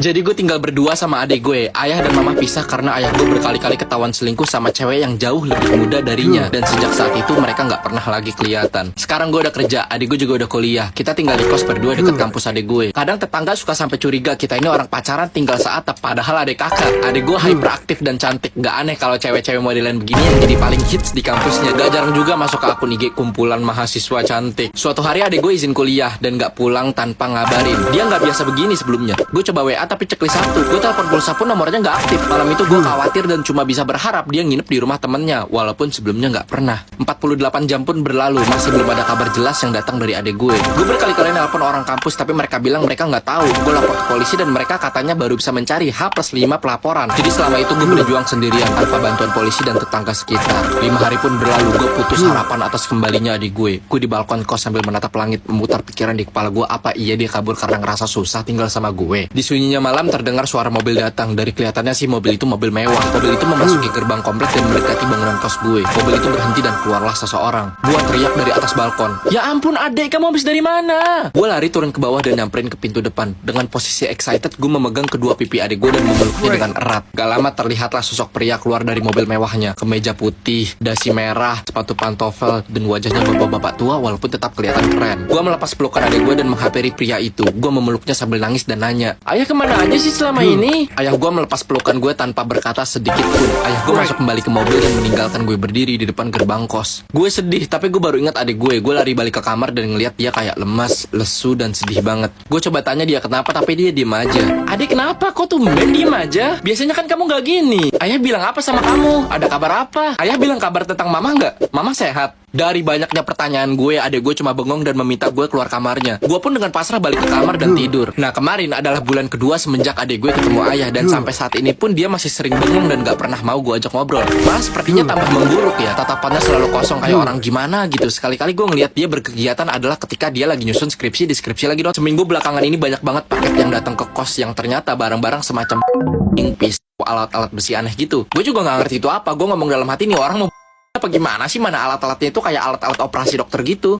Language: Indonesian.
Jadi gue tinggal berdua sama adik gue. Ayah dan mama pisah karena ayah gue berkali-kali ketahuan selingkuh sama cewek yang jauh lebih muda darinya. Dan sejak saat itu mereka nggak pernah lagi kelihatan. Sekarang gue udah kerja, adik gue juga udah kuliah. Kita tinggal di kos berdua deket kampus adik gue. Kadang tetangga suka sampai curiga kita ini orang pacaran tinggal seatap, padahal adik kakak. Adik gue hyperaktif dan cantik. Gak aneh kalau cewek-cewek modelan begini yang jadi paling hits di kampusnya. Gak jarang juga masuk ke akun IG kumpulan mahasiswa cantik. Suatu hari adik gue izin kuliah dan gak pulang tanpa ngabarin. Dia nggak biasa begini sebelumnya. Gue coba WA tapi checklist satu. Gue telepon pulsa pun nomornya nggak aktif. Malam itu gue khawatir dan cuma bisa berharap dia nginep di rumah temennya, walaupun sebelumnya nggak pernah. 48 jam pun berlalu, masih belum ada kabar jelas yang datang dari adik gue. Gue berkali-kali nelpon orang kampus tapi mereka bilang mereka nggak tahu. Gue lapor ke polisi dan mereka katanya baru bisa mencari H+5 pelaporan. Jadi selama itu gue berjuang sendirian tanpa bantuan polisi dan tetangga sekitar. 5 hari pun berlalu, gue putus harapan atas kembalinya adik gue. Gue di balkon kos sambil menatap langit, memutar pikiran di kepala gue, apa iya dia kabur karena ngerasa susah tinggal sama gue. Di sunyinya malam terdengar suara mobil datang. Dari kelihatannya sih mobil itu mobil mewah. Mobil itu memasuki gerbang komplek dan mendekati bangunan kos gue. Mobil itu berhenti dan keluarlah seseorang. Gue teriak dari atas balkon, "Ya ampun adek, kamu habis dari mana?" Gue lari turun ke bawah dan nyamperin ke pintu depan. Dengan posisi excited, gue memegang kedua pipi adik gue dan memeluknya dengan erat. Gak lama terlihatlah sosok pria keluar dari mobil mewahnya. Kemeja putih, dasi merah, sepatu pantofel, dan wajahnya bapak-bapak tua walaupun tetap kelihatan keren. Gue melepas pelukan adik gue dan menghampiri pria itu. Gue memeluknya sambil nangis dan nanya, "Ayah kemana aja sih selama ini?" Ayah gue melepas pelukan gue tanpa berkata sedikit pun. Ayah gue masuk kembali ke mobil dan meninggalkan gue berdiri di depan gerbang kos. Gue sedih, tapi gue baru ingat adik gue. Gue lari balik ke kamar dan ngeliat dia kayak lemas, lesu, dan sedih banget. Gue coba tanya dia kenapa, tapi dia diem aja. "Adik kenapa? Kok tumben diem aja? Biasanya kan kamu gak gini." "Ayah bilang apa sama kamu? Ada kabar apa?" "Ayah bilang kabar tentang mama nggak? Mama sehat." Dari banyaknya pertanyaan gue, adik gue cuma bengong dan meminta gue keluar kamarnya. Gue pun dengan pasrah balik ke kamar dan tidur. Nah kemarin adalah bulan kedua semenjak adik gue ketemu ayah. Dan sampai saat ini pun dia masih sering bengong dan gak pernah mau gue ajak ngobrol. Malah sepertinya tambah memburuk ya. Tatapannya selalu kosong kayak orang gimana gitu. Sekali-kali gue ngeliat dia berkegiatan adalah ketika dia lagi nyusun skripsi di skripsi lagi dong. Seminggu belakangan ini banyak banget paket yang datang ke kos yang ternyata barang-barang semacam pisau, alat-alat besi aneh gitu. Gue juga gak ngerti itu apa. Gue ngomong dalam hati nih orang mau apa gimana sih, mana alat-alatnya itu kayak alat-alat operasi dokter gitu.